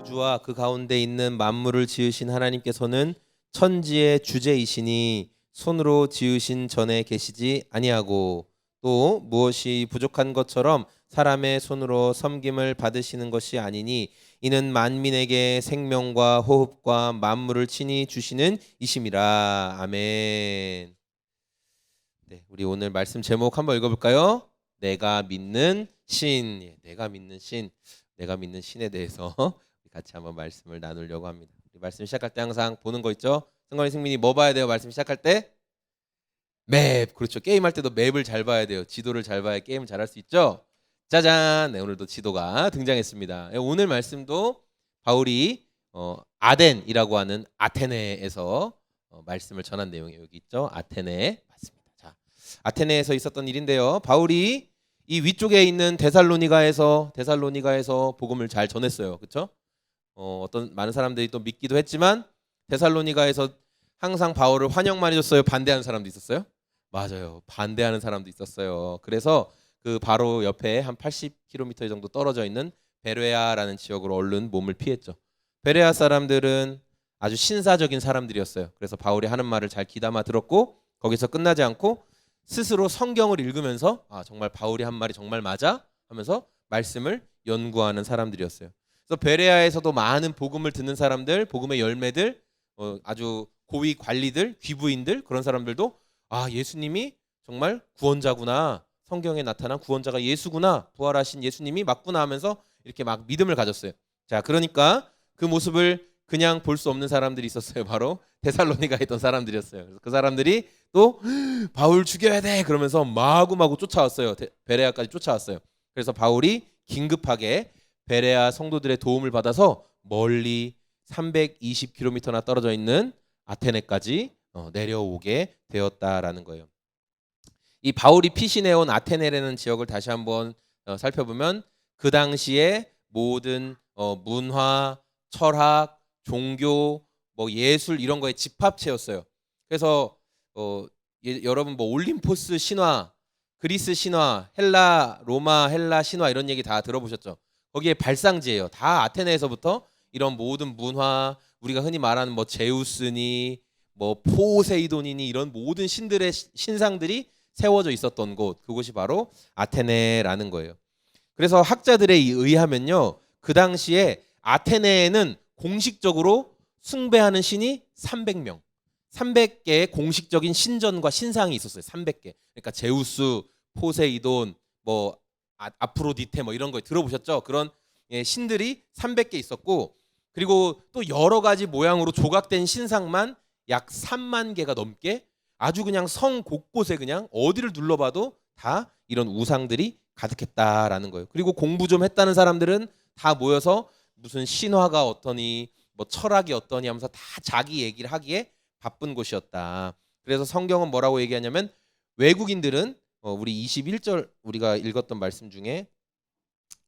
우주와 그 가운데 있는 만물을 지으신 하나님께서는 천지의 주재이시니 손으로 지으신 전에 계시지 아니하고 또 무엇이 부족한 것처럼 사람의 손으로 섬김을 받으시는 것이 아니니 이는 만민에게 생명과 호흡과 만물을 친히 주시는 이심이라. 아멘. 네, 우리 오늘 말씀 제목 한번 읽어볼까요? 내가 믿는 신. 내가 믿는 신. 내가 믿는 신에 대해서 같이 한번 말씀을 나누려고 합니다. 우리 말씀 시작할 때 항상 보는 거 있죠? 승관이 승민이 뭐 봐야 돼요? 말씀 시작할 때? 맵. 그렇죠. 게임할 때도 맵을 잘 봐야 돼요. 지도를 잘 봐야 게임을 잘할 수 있죠? 짜잔. 네, 오늘도 지도가 등장했습니다. 오늘 말씀도 바울이 아덴이라고 하는 아테네에서 말씀을 전한 내용이 여기 있죠. 아테네 맞습니다. 자, 아테네에서 있었던 일인데요. 바울이 이 위쪽에 있는 데살로니가에서 복음을 잘 전했어요. 그렇죠? 어떤 많은 사람들이 또 믿기도 했지만 데살로니가에서 항상 바울을 환영만 해줬어요? 반대하는 사람도 있었어요? 맞아요. 반대하는 사람도 있었어요. 그래서 그 바로 옆에 한 80km 정도 떨어져 있는 베레아라는 지역으로 얼른 몸을 피했죠. 베레아 사람들은 아주 신사적인 사람들이었어요. 그래서 바울이 하는 말을 잘 귀담아 들었고 거기서 끝나지 않고 스스로 성경을 읽으면서 정말 바울이 한 말이 정말 맞아? 하면서 말씀을 연구하는 사람들이었어요. 그래서 베레아에서도 많은 복음을 듣는 사람들, 복음의 열매들, 아주 고위 관리들, 귀부인들 그런 사람들도 예수님이 정말 구원자구나, 성경에 나타난 구원자가 예수구나, 부활하신 예수님이 맞구나 하면서 이렇게 막 믿음을 가졌어요. 자, 그러니까 그 모습을 그냥 볼 수 없는 사람들이 있었어요. 바로 데살로니가에 있던 사람들이었어요. 그래서 그 사람들이 또 바울 죽여야 돼 그러면서 마구마구 쫓아왔어요. 베레아까지 쫓아왔어요. 그래서 바울이 긴급하게 베레아 성도들의 도움을 받아서 멀리 320km나 떨어져 있는 아테네까지 내려오게 되었다라는 거예요. 이 바울이 피신해온 아테네라는 지역을 다시 한번 살펴보면 그 당시에 모든 문화, 철학, 종교, 예술 이런 거의 집합체였어요. 그래서 여러분 올림포스 신화, 그리스 신화, 로마 헬라 신화 이런 얘기 다 들어보셨죠? 거기에 발상지예요. 다 아테네에서부터 이런 모든 문화, 우리가 흔히 말하는 제우스니 포세이돈이니 이런 모든 신들의 신상들이 세워져 있었던 곳, 그곳이 바로 아테네라는 거예요. 그래서 학자들에 의하면요, 그 당시에 아테네에는 공식적으로 숭배하는 신이 300명, 300개의 공식적인 신전과 신상이 있었어요. 300개. 그러니까 제우스, 포세이돈, 아프로디테 이런 거 들어보셨죠? 그런 신들이 300개 있었고, 그리고 또 여러 가지 모양으로 조각된 신상만 약 3만 개가 넘게 아주 그냥 성 곳곳에 그냥 어디를 둘러봐도 다 이런 우상들이 가득했다라는 거예요. 그리고 공부 좀 했다는 사람들은 다 모여서 무슨 신화가 어떠니 철학이 어떠니 하면서 다 자기 얘기를 하기에 바쁜 곳이었다. 그래서 성경은 뭐라고 얘기하냐면 외국인들은 우리 21절 우리가 읽었던 말씀 중에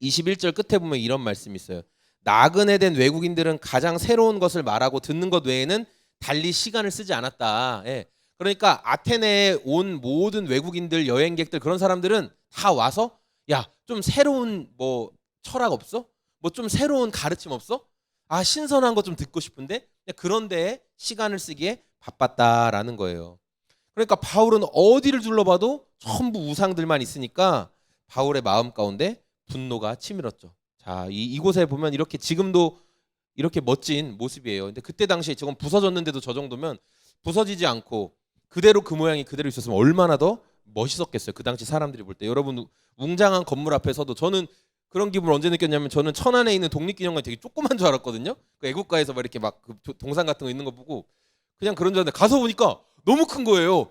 21절 끝에 보면 이런 말씀이 있어요. 나그네 된 외국인들은 가장 새로운 것을 말하고 듣는 것 외에는 달리 시간을 쓰지 않았다. 예. 그러니까 아테네에 온 모든 외국인들, 여행객들 그런 사람들은 다 와서 좀 새로운 철학 없어? 좀 새로운 가르침 없어? 신선한 거 좀 듣고 싶은데 그런데 시간을 쓰기에 바빴다라는 거예요. 그러니까 바울은 어디를 둘러봐도 전부 우상들만 있으니까 바울의 마음 가운데 분노가 치밀었죠. 자, 이곳에 보면 이렇게 지금도 이렇게 멋진 모습이에요. 근데 그때 당시에 저건 부서졌는데도 저 정도면 부서지지 않고 그대로 그 모양이 그대로 있었으면 얼마나 더 멋있었겠어요. 그 당시 사람들이 볼 때. 여러분 웅장한 건물 앞에서도 저는 그런 기분을 언제 느꼈냐면 저는 천안에 있는 독립기념관이 되게 조그만 줄 알았거든요. 그 애국가에서 이렇게 그 동상 같은 거 있는 거 보고 그냥 그런 줄 알았는데 가서 보니까 너무 큰 거예요.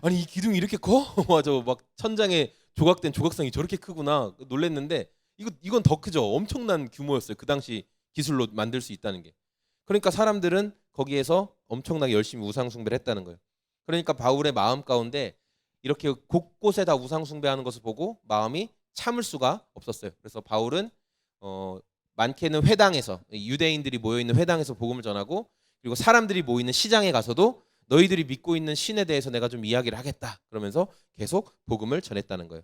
아니 이 기둥이 이렇게 커? 맞아. 천장에 조각된 조각상이 저렇게 크구나 놀랬는데 이건 더 크죠. 엄청난 규모였어요. 그 당시 기술로 만들 수 있다는 게. 그러니까 사람들은 거기에서 엄청나게 열심히 우상 숭배를 했다는 거예요. 그러니까 바울의 마음 가운데 이렇게 곳곳에 다 우상 숭배하는 것을 보고 마음이 참을 수가 없었어요. 그래서 바울은 많게는 회당에서 유대인들이 모여 있는 회당에서 복음을 전하고 그리고 사람들이 모이는 시장에 가서도 너희들이 믿고 있는 신에 대해서 내가 좀 이야기를 하겠다. 그러면서 계속 복음을 전했다는 거예요.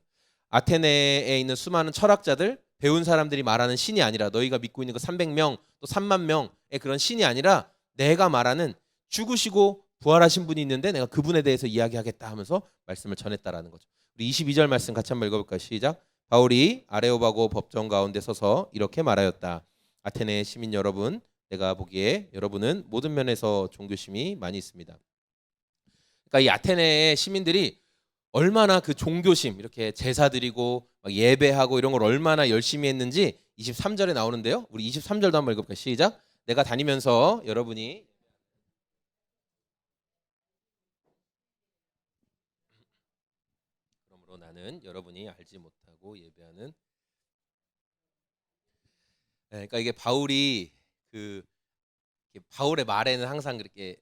아테네에 있는 수많은 철학자들, 배운 사람들이 말하는 신이 아니라 너희가 믿고 있는 그 300명 또 3만 명의 그런 신이 아니라 내가 말하는 죽으시고 부활하신 분이 있는데 내가 그분에 대해서 이야기하겠다 하면서 말씀을 전했다라는 거죠. 우리 22절 말씀 같이 한번 읽어볼까요? 시작. 바울이 아레오바고 법정 가운데 서서 이렇게 말하였다. 아테네 시민 여러분, 내가 보기에 여러분은 모든 면에서 종교심이 많이 있습니다. 그러니까 이 아테네의 시민들이 얼마나 그 종교심, 이렇게 제사 드리고 막 예배하고 이런 걸 얼마나 열심히 했는지 23절에 나오는데요. 우리 23절도 한번 읽어볼까요? 시작. 내가 다니면서 여러분이 그러므로 나는 여러분이 알지 못하고 예배하는 그러니까 이게 바울이 그 바울의 말에는 항상 그렇게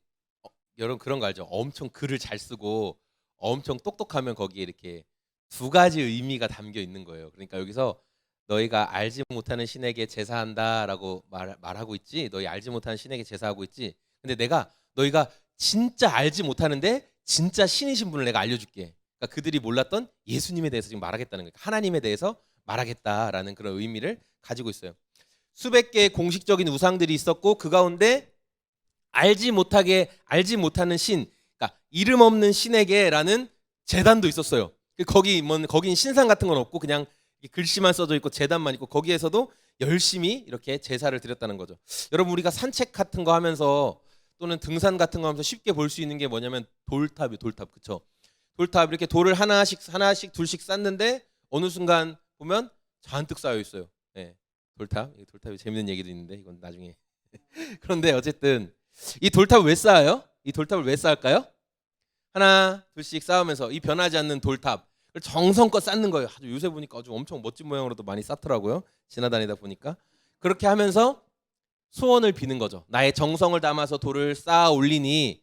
여러분 그런 거 알죠? 엄청 글을 잘 쓰고 엄청 똑똑하면 거기에 이렇게 두 가지 의미가 담겨 있는 거예요. 그러니까 여기서 너희가 알지 못하는 신에게 제사한다라고 말하고 있지. 너희 알지 못하는 신에게 제사하고 있지. 근데 내가 너희가 진짜 알지 못하는데 진짜 신이신 분을 내가 알려줄게. 그러니까 그들이 몰랐던 예수님에 대해서 지금 말하겠다는 거예요. 하나님에 대해서 말하겠다라는 그런 의미를 가지고 있어요. 수백 개의 공식적인 우상들이 있었고 그 가운데 알지 못하는 신, 그러니까 이름 없는 신에게라는 제단도 있었어요. 거긴 신상 같은 건 없고 그냥 글씨만 써져 있고 제단만 있고 거기에서도 열심히 이렇게 제사를 드렸다는 거죠. 여러분 우리가 산책 같은 거 하면서 또는 등산 같은 거 하면서 쉽게 볼 수 있는 게 뭐냐면 돌탑이 돌탑 그쵸? 돌탑 이렇게 돌을 하나씩 둘씩 쌓는데 어느 순간 보면 잔뜩 쌓여 있어요. 네, 돌탑이 재밌는 얘기도 있는데 이건 나중에. 그런데 어쨌든 이 돌탑을 왜 쌓아요? 이 돌탑을 왜 쌓을까요? 하나 둘씩 쌓으면서 이 변하지 않는 돌탑을 정성껏 쌓는 거예요. 아주 요새 보니까 아주 엄청 멋진 모양으로도 많이 쌓더라고요. 지나다니다 보니까. 그렇게 하면서 소원을 비는 거죠. 나의 정성을 담아서 돌을 쌓아 올리니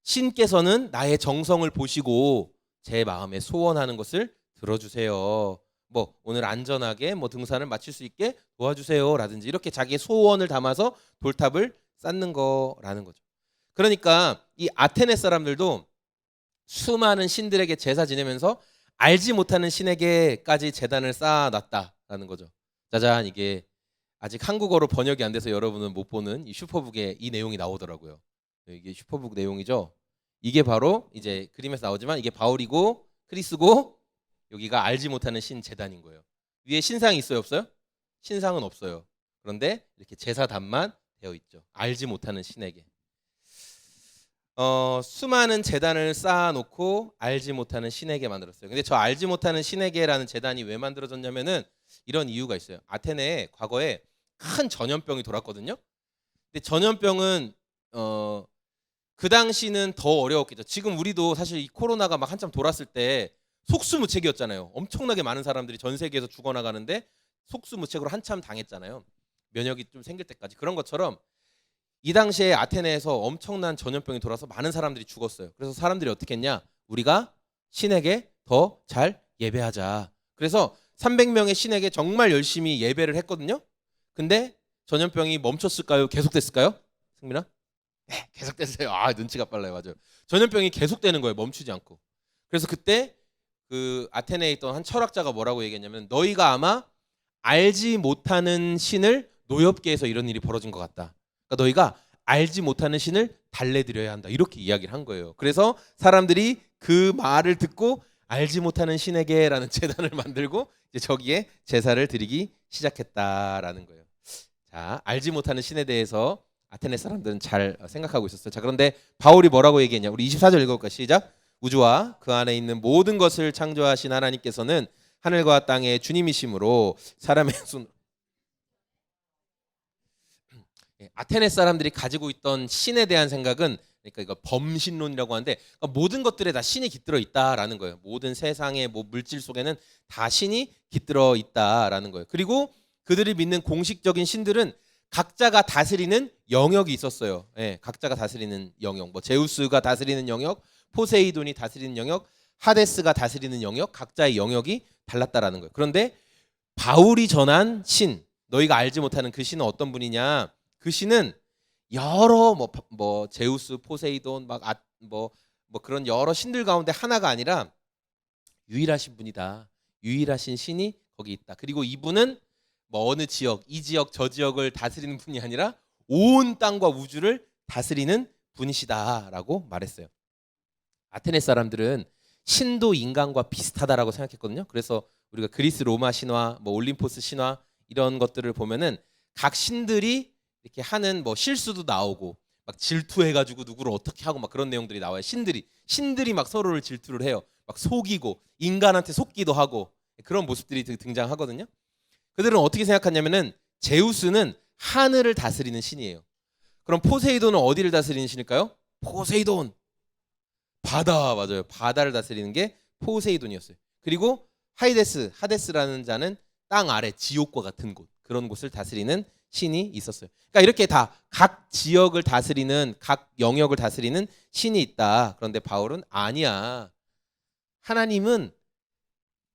신께서는 나의 정성을 보시고 제 마음에 소원하는 것을 들어주세요. 뭐 오늘 안전하게 뭐 등산을 마칠 수 있게 도와주세요라든지 이렇게 자기의 소원을 담아서 돌탑을 쌓는 거라는 거죠. 그러니까 이 아테네 사람들도 수많은 신들에게 제사 지내면서 알지 못하는 신에게까지 제단을 쌓아놨다라는 거죠. 짜잔, 이게 아직 한국어로 번역이 안 돼서 여러분은 못 보는 이 슈퍼북에 이 내용이 나오더라고요. 이게 슈퍼북 내용이죠. 이게 바로 이제 그림에서 나오지만 이게 바울이고 크리스고 여기가 알지 못하는 신 제단인 거예요. 위에 신상이 있어요, 없어요? 신상은 없어요. 그런데 이렇게 제사단만 되어 있죠. 알지 못하는 신에게. 수많은 제단을 쌓아놓고 알지 못하는 신에게 만들었어요. 근데 저 알지 못하는 신에게라는 제단이 왜 만들어졌냐면은 이런 이유가 있어요. 아테네에 과거에 큰 전염병이 돌았거든요. 근데 전염병은 그 당시는 더 어려웠겠죠. 지금 우리도 사실 이 코로나가 막 한참 돌았을 때 속수무책이었잖아요. 엄청나게 많은 사람들이 전 세계에서 죽어나가는데 속수무책으로 한참 당했잖아요. 면역이 좀 생길 때까지. 그런 것처럼 이 당시에 아테네에서 엄청난 전염병이 돌아서 많은 사람들이 죽었어요. 그래서 사람들이 어떻게 했냐? 우리가 신에게 더 잘 예배하자. 그래서 300명의 신에게 정말 열심히 예배를 했거든요. 근데 전염병이 멈췄을까요? 계속됐을까요? 승민아? 네, 계속됐어요. 아, 눈치가 빨라요. 맞아요. 전염병이 계속되는 거예요. 멈추지 않고. 그래서 그때 그 아테네에 있던 한 철학자가 뭐라고 얘기했냐면 너희가 아마 알지 못하는 신을 노엽게 해서 이런 일이 벌어진 것 같다. 그러니까 너희가 알지 못하는 신을 달래드려야 한다. 이렇게 이야기를 한 거예요. 그래서 사람들이 그 말을 듣고 알지 못하는 신에게라는 제단을 만들고 이제 저기에 제사를 드리기 시작했다라는 거예요. 자, 알지 못하는 신에 대해서 아테네 사람들은 잘 생각하고 있었어요. 자, 그런데 바울이 뭐라고 얘기했냐? 우리 24절 읽어볼까요? 시작. 우주와 그 안에 있는 모든 것을 창조하신 하나님께서는 하늘과 땅의 주님이심으로 사람의 손 아테네 사람들이 가지고 있던 신에 대한 생각은 그러니까 이거 범신론이라고 하는데 그러니까 모든 것들에 다 신이 깃들어 있다라는 거예요. 모든 세상의 뭐 물질 속에는 다 신이 깃들어 있다라는 거예요. 그리고 그들이 믿는 공식적인 신들은 각자가 다스리는 영역이 있었어요. 예, 각자가 다스리는 영역. 뭐 제우스가 다스리는 영역, 포세이돈이 다스리는 영역, 하데스가 다스리는 영역, 각자의 영역이 달랐다라는 거예요. 그런데 바울이 전한 신, 너희가 알지 못하는 그 신은 어떤 분이냐? 그 신은 여러 뭐 제우스, 포세이돈 뭐 그런 여러 신들 가운데 하나가 아니라 유일하신 분이다. 유일하신 신이 거기 있다. 그리고 이분은 뭐 어느 지역, 이 지역, 저 지역을 다스리는 분이 아니라 온 땅과 우주를 다스리는 분이시다라고 말했어요. 아테네 사람들은 신도 인간과 비슷하다라고 생각했거든요. 그래서 우리가 그리스 로마 신화, 뭐 올림포스 신화 이런 것들을 보면은 각 신들이 이렇게 하는 뭐 실수도 나오고 막 질투해가지고 누구를 어떻게 하고 막 그런 내용들이 나와요. 신들이 막 서로를 질투를 해요. 막 속이고 인간한테 속기도 하고 그런 모습들이 등장하거든요. 그들은 어떻게 생각하냐면은 제우스는 하늘을 다스리는 신이에요. 그럼 포세이돈은 어디를 다스리는 신일까요? 포세이돈. 바다, 맞아요. 바다를 다스리는 게 포세이돈이었어요. 그리고 하데스라는 자는 땅 아래 지옥과 같은 곳, 그런 곳을 다스리는 신이 있었어요. 그러니까 이렇게 다 각 지역을 다스리는, 각 영역을 다스리는 신이 있다. 그런데 바울은 아니야. 하나님은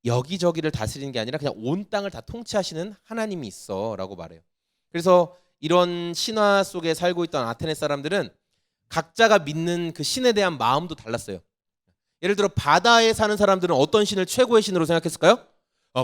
여기저기를 다스리는 게 아니라 그냥 온 땅을 다 통치하시는 하나님이 있어라고 말해요. 그래서 이런 신화 속에 살고 있던 아테네 사람들은 각자가 믿는 그 신에 대한 마음도 달랐어요. 예를 들어 바다에 사는 사람들은 어떤 신을 최고의 신으로 생각했을까요?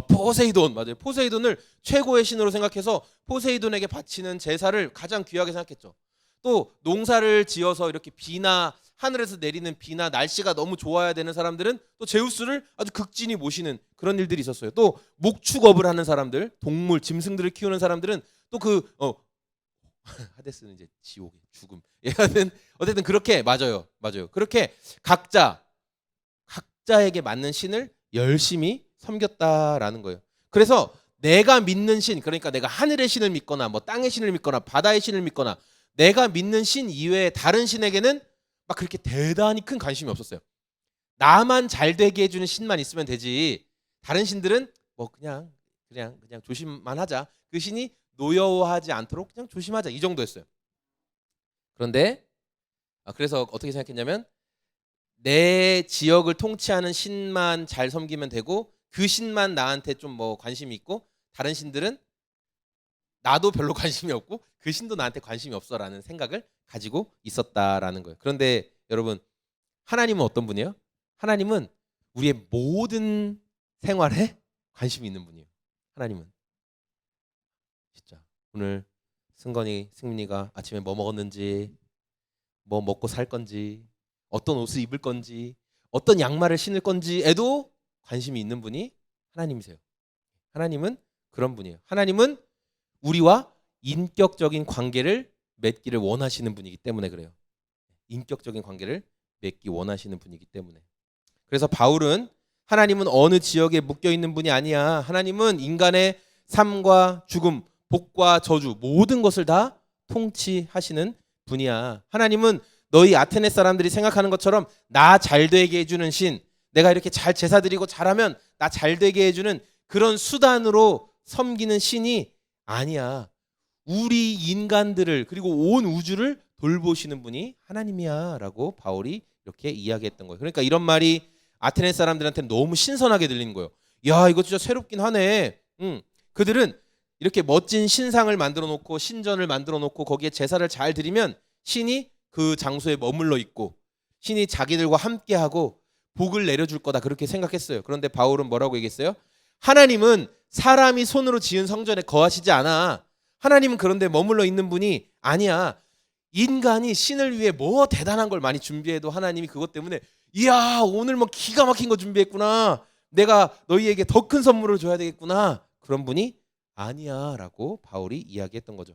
포세이돈. 맞아요. 포세이돈을 최고의 신으로 생각해서 포세이돈에게 바치는 제사를 가장 귀하게 생각했죠. 또 농사를 지어서 이렇게 비나 하늘에서 내리는 비나 날씨가 너무 좋아야 되는 사람들은 또 제우스를 아주 극진히 모시는 그런 일들이 있었어요. 또 목축업을 하는 사람들, 동물, 짐승들을 키우는 사람들은 또 하데스는 이제 지옥의 죽음. 어쨌든 그렇게 맞아요. 그렇게 각자에게 맞는 신을 열심히 섬겼다라는 거예요. 그래서 내가 믿는 신, 그러니까 내가 하늘의 신을 믿거나 뭐 땅의 신을 믿거나 바다의 신을 믿거나 내가 믿는 신 이외에 다른 신에게는 막 그렇게 대단히 큰 관심이 없었어요. 나만 잘 되게 해주는 신만 있으면 되지. 다른 신들은 뭐 그냥 조심만 하자. 그 신이 노여워하지 않도록 그냥 조심하자, 이 정도였어요. 그런데 그래서 어떻게 생각했냐면 내 지역을 통치하는 신만 잘 섬기면 되고 그 신만 나한테 좀 뭐 관심이 있고 다른 신들은 나도 별로 관심이 없고 그 신도 나한테 관심이 없어라는 생각을 가지고 있었다라는 거예요. 그런데 여러분, 하나님은 어떤 분이에요? 하나님은 우리의 모든 생활에 관심이 있는 분이에요. 하나님은 진짜 오늘 승민이가 아침에 뭐 먹었는지, 뭐 먹고 살 건지, 어떤 옷을 입을 건지, 어떤 양말을 신을 건지에도 관심이 있는 분이 하나님이세요. 하나님은 그런 분이에요. 하나님은 우리와 인격적인 관계를 맺기를 원하시는 분이기 때문에 그래요. 인격적인 관계를 맺기 원하시는 분이기 때문에. 그래서 바울은 하나님은 어느 지역에 묶여 있는 분이 아니야. 하나님은 인간의 삶과 죽음, 복과 저주 모든 것을 다 통치하시는 분이야. 하나님은 너희 아테네 사람들이 생각하는 것처럼 나 잘되게 해주는 신, 내가 이렇게 잘 제사 드리고 잘하면 나 잘되게 해주는 그런 수단으로 섬기는 신이 아니야. 우리 인간들을 그리고 온 우주를 돌보시는 분이 하나님이야 라고 바울이 이렇게 이야기했던 거예요. 그러니까 이런 말이 아테네 사람들한테 너무 신선하게 들리는 거예요. 야, 이거 진짜 새롭긴 하네. 그들은 이렇게 멋진 신상을 만들어 놓고 신전을 만들어 놓고 거기에 제사를 잘 드리면 신이 그 장소에 머물러 있고 신이 자기들과 함께하고 복을 내려줄 거다, 그렇게 생각했어요. 그런데 바울은 뭐라고 얘기했어요? 하나님은 사람이 손으로 지은 성전에 거하시지 않아. 하나님은 그런데 머물러 있는 분이 아니야. 인간이 신을 위해 뭐 대단한 걸 많이 준비해도 하나님이 그것 때문에 이야, 오늘 뭐 기가 막힌 거 준비했구나, 내가 너희에게 더 큰 선물을 줘야 되겠구나, 그런 분이 아니야 라고 바울이 이야기했던 거죠.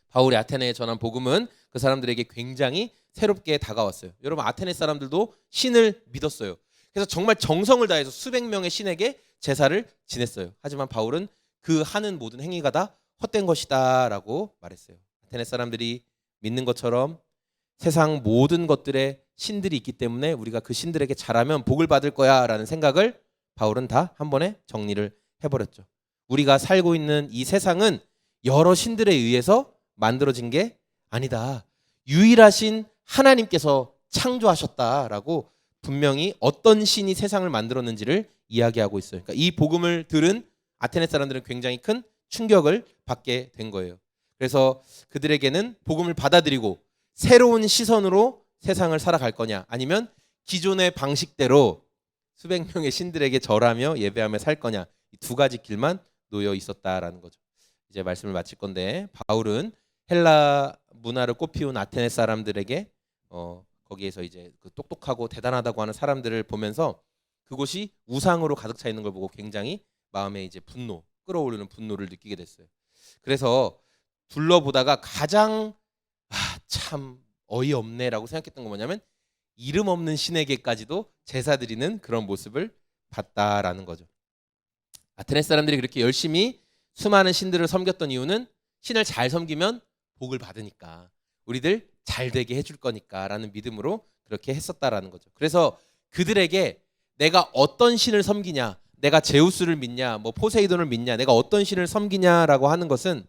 바울이 아테네에 전한 복음은 그 사람들에게 굉장히 새롭게 다가왔어요. 여러분, 아테네 사람들도 신을 믿었어요. 그래서 정말 정성을 다해서 수백 명의 신에게 제사를 지냈어요. 하지만 바울은 그 하는 모든 행위가 다 헛된 것이다 라고 말했어요. 아테네 사람들이 믿는 것처럼 세상 모든 것들에 신들이 있기 때문에 우리가 그 신들에게 잘하면 복을 받을 거야 라는 생각을 바울은 다 한 번에 정리를 해버렸죠. 우리가 살고 있는 이 세상은 여러 신들에 의해서 만들어진 게 아니다. 유일하신 하나님께서 창조하셨다라고 분명히 어떤 신이 세상을 만들었는지를 이야기하고 있어요. 그러니까 이 복음을 들은 아테네 사람들은 굉장히 큰 충격을 받게 된 거예요. 그래서 그들에게는 복음을 받아들이고 새로운 시선으로 세상을 살아갈 거냐, 아니면 기존의 방식대로 수백 명의 신들에게 절하며 예배하며 살 거냐, 이 두 가지 길만 놓여 있었다라는 거죠. 이제 말씀을 마칠 건데 바울은 헬라 문화를 꽃피운 아테네 사람들에게 거기에서 이제 그 똑똑하고 대단하다고 하는 사람들을 보면서 그곳이 우상으로 가득 차 있는 걸 보고 굉장히 마음에 이제 끌어오르는 분노를 느끼게 됐어요. 그래서 둘러보다가 가장 참 어이없네라고 생각했던 건 뭐냐면 이름 없는 신에게까지도 제사 드리는 그런 모습을 봤다라는 거죠. 아테네 사람들이 그렇게 열심히 수많은 신들을 섬겼던 이유는 신을 잘 섬기면 복을 받으니까 우리들 잘 되게 해줄 거니까라는 믿음으로 그렇게 했었다라는 거죠. 그래서 그들에게 내가 어떤 신을 섬기냐, 내가 제우스를 믿냐, 뭐 포세이돈을 믿냐, 내가 어떤 신을 섬기냐라고 하는 것은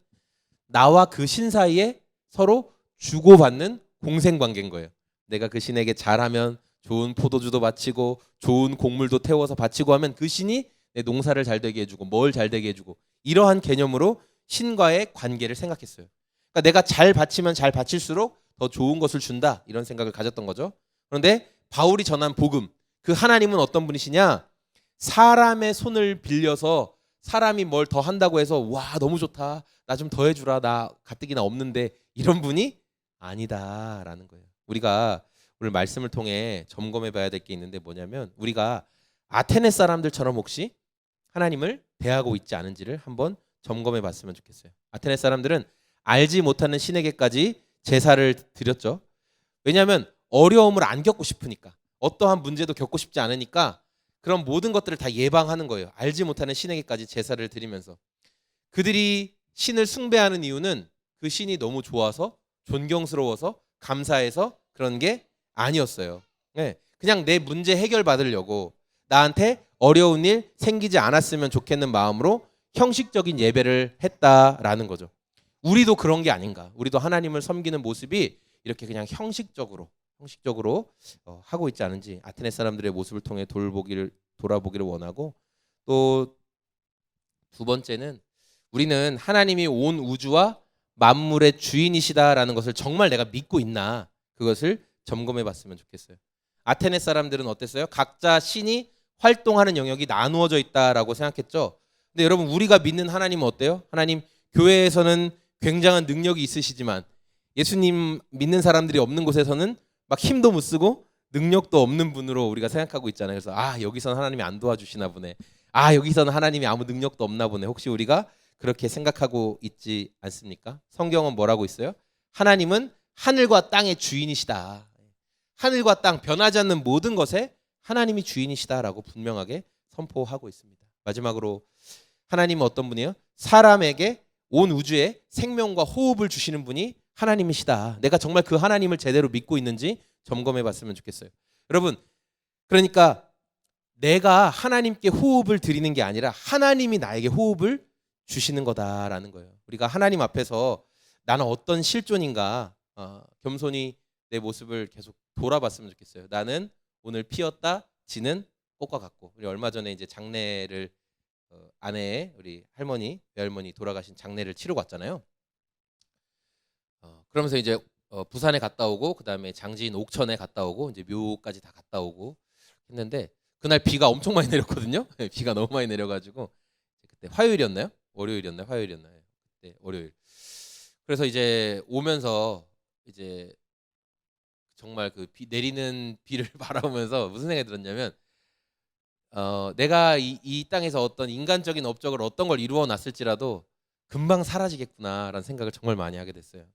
나와 그 신 사이에 서로 주고받는 공생관계인 거예요. 내가 그 신에게 잘하면 좋은 포도주도 바치고 좋은 곡물도 태워서 바치고 하면 그 신이 내 농사를 잘 되게 해주고 뭘 잘 되게 해주고 이러한 개념으로 신과의 관계를 생각했어요. 그러니까 내가 잘 바치면 잘 바칠수록 더 좋은 것을 준다 이런 생각을 가졌던 거죠. 그런데 바울이 전한 복음, 그 하나님은 어떤 분이시냐? 사람의 손을 빌려서 사람이 뭘 더 한다고 해서 와 너무 좋다 나 좀 더 해주라 나 가뜩이나 없는데 이런 분이 아니다라는 거예요. 우리가 오늘 말씀을 통해 점검해 봐야 될 게 있는데 뭐냐면 우리가 아테네 사람들처럼 혹시 하나님을 대하고 있지 않은지를 한번 점검해 봤으면 좋겠어요. 아테네 사람들은 알지 못하는 신에게까지 제사를 드렸죠. 왜냐하면 어려움을 안 겪고 싶으니까 어떠한 문제도 겪고 싶지 않으니까 그런 모든 것들을 다 예방하는 거예요. 알지 못하는 신에게까지 제사를 드리면서 그들이 신을 숭배하는 이유는 그 신이 너무 좋아서 존경스러워서 감사해서 그런 게 아니었어요. 네, 그냥 내 문제 해결 받으려고 나한테 어려운 일 생기지 않았으면 좋겠는 마음으로 형식적인 예배를 했다라는 거죠. 우리도 그런 게 아닌가. 우리도 하나님을 섬기는 모습이 이렇게 그냥 형식적으로 하고 있지 않은지 아테네 사람들의 모습을 통해 돌아보기를 원하고 또 두 번째는 우리는 하나님이 온 우주와 만물의 주인이시다라는 것을 정말 내가 믿고 있나 그것을 점검해 봤으면 좋겠어요. 아테네 사람들은 어땠어요? 각자 신이 활동하는 영역이 나누어져 있다라고 생각했죠. 근데 여러분 우리가 믿는 하나님은 어때요? 하나님 교회에서는 굉장한 능력이 있으시지만 예수님 믿는 사람들이 없는 곳에서는 막 힘도 못 쓰고 능력도 없는 분으로 우리가 생각하고 있잖아요. 그래서 여기서는 하나님이 안 도와주시나 보네. 여기서는 하나님이 아무 능력도 없나 보네. 혹시 우리가 그렇게 생각하고 있지 않습니까? 성경은 뭐라고 있어요? 하나님은 하늘과 땅의 주인이시다. 하늘과 땅 변하지 않는 모든 것에 하나님이 주인이시다라고 분명하게 선포하고 있습니다. 마지막으로 하나님은 어떤 분이에요? 사람에게 온 우주에 생명과 호흡을 주시는 분이 하나님이시다. 내가 정말 그 하나님을 제대로 믿고 있는지 점검해 봤으면 좋겠어요. 여러분, 그러니까 내가 하나님께 호흡을 드리는 게 아니라 하나님이 나에게 호흡을 주시는 거다라는 거예요. 우리가 하나님 앞에서 나는 어떤 실존인가 겸손히 내 모습을 계속 돌아봤으면 좋겠어요. 나는 오늘 피었다 지는 꽃과 같고 우리 얼마 전에 이제 장례를 아내의 우리 할머니 외할머니 돌아가신 장례를 치르고 왔잖아요. 그러면서 이제 부산에 갔다 오고 그다음에 장지인 옥천에 갔다 오고 이제 묘까지 다 갔다 오고 했는데 그날 비가 엄청 많이 내렸거든요. 비가 너무 많이 내려가지고 그때 화요일이었나요? 월요일이었나요? 화요일이었나요? 그때 월요일. 그래서 이제 오면서 이제 정말 그 비 내리는 비를 바라보면서 무슨 생각이 들었냐면 내가 이 땅에서 어떤 인간적인 업적을 어떤 걸 이루어 놨을지라도 금방 사라지겠구나라는 생각을 정말 많이 하게 됐어요.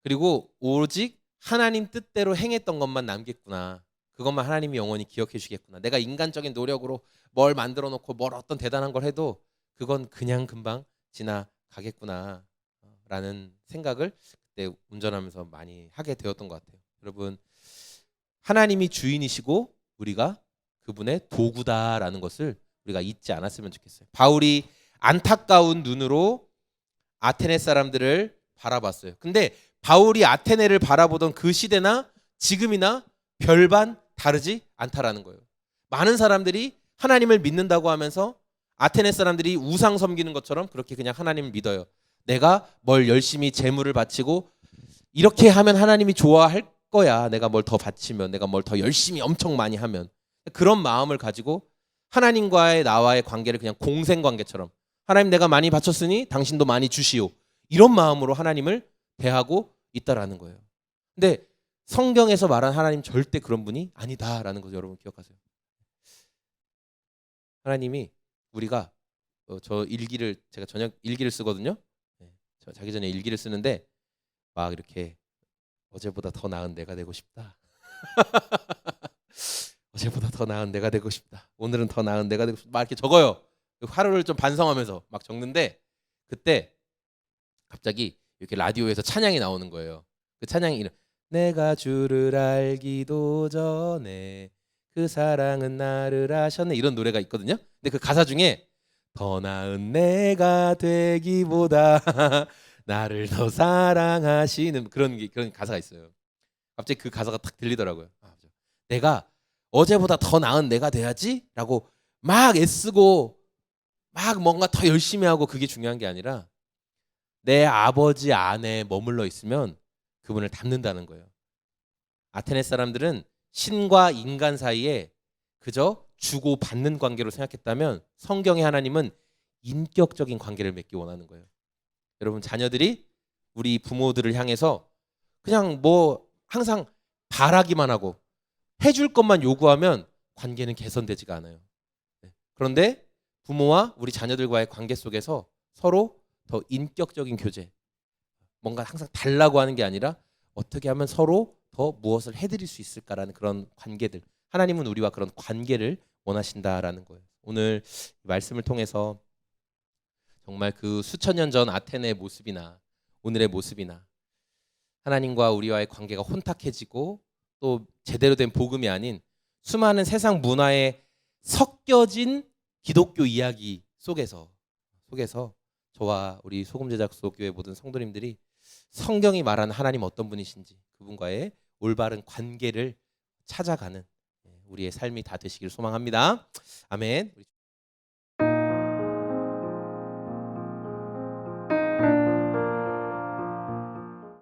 그리고 오직 하나님 뜻대로 행했던 것만 남겠구나. 그것만 하나님이 영원히 기억해 주시겠구나. 내가 인간적인 노력으로 뭘 만들어 놓고 뭘 어떤 대단한 걸 해도 그건 그냥 금방 지나가겠구나 라는 생각을 그때 운전하면서 많이 하게 되었던 것 같아요. 여러분 하나님이 주인이시고 우리가 그분의 도구다라는 것을 우리가 잊지 않았으면 좋겠어요. 바울이 안타까운 눈으로 아테네 사람들을 바라봤어요. 근데 바울이 아테네를 바라보던 그 시대나 지금이나 별반 다르지 않다라는 거예요. 많은 사람들이 하나님을 믿는다고 하면서 아테네 사람들이 우상 섬기는 것처럼 그렇게 그냥 하나님을 믿어요. 내가 뭘 열심히 제물을 바치고 이렇게 하면 하나님이 좋아할 거야. 내가 뭘 더 바치면, 내가 뭘 더 열심히 엄청 많이 하면. 그런 마음을 가지고 하나님과의 나와의 관계를 그냥 공생관계처럼 하나님 내가 많이 바쳤으니 당신도 많이 주시오. 이런 마음으로 하나님을 대하고 있다라는 거예요. 근데 성경에서 말한 하나님 절대 그런 분이 아니다라는 거 여러분 기억하세요. 하나님이 우리가 저 일기를 제가 저녁 일기를 쓰거든요. 저 자기 전에 일기를 쓰는데 막 이렇게 어제보다 더 나은 내가 되고 싶다. 어제보다 더 나은 내가 되고 싶다. 오늘은 더 나은 내가 되고 싶다. 막 이렇게 적어요. 하루를 좀 반성하면서 막 적는데 그때 갑자기 이렇게 라디오에서 찬양이 나오는 거예요. 그 찬양이 내가 주를 알기도 전에 그 사랑은 나를 아셨네 이런 노래가 있거든요. 근데 그 가사 중에 더 나은 내가 되기보다 나를 더 사랑하시는 그런 가사가 있어요. 갑자기 그 가사가 딱 들리더라고요. 내가 어제보다 더 나은 내가 돼야지라고 막 애쓰고 막 뭔가 더 열심히 하고 그게 중요한 게 아니라 내 아버지 안에 머물러 있으면 그분을 닮는다는 거예요. 아테네 사람들은 신과 인간 사이에 그저 주고 받는 관계로 생각했다면 성경의 하나님은 인격적인 관계를 맺기 원하는 거예요. 여러분 자녀들이 우리 부모들을 향해서 그냥 뭐 항상 바라기만 하고 해줄 것만 요구하면 관계는 개선되지가 않아요. 그런데 부모와 우리 자녀들과의 관계 속에서 서로 더 인격적인 교제, 뭔가 항상 달라고 하는 게 아니라 어떻게 하면 서로 더 무엇을 해드릴 수 있을까라는 그런 관계들. 하나님은 우리와 그런 관계를 원하신다라는 거예요. 오늘 말씀을 통해서 정말 그 수천 년 전 아테네의 모습이나 오늘의 모습이나 하나님과 우리와의 관계가 혼탁해지고 또 제대로 된 복음이 아닌 수많은 세상 문화에 섞여진 기독교 이야기 속에서 저와 우리 소금제작소교회 모든 성도님들이 성경이 말하는 하나님 어떤 분이신지 그분과의 올바른 관계를 찾아가는 우리의 삶이 다 되시길 소망합니다. 아멘.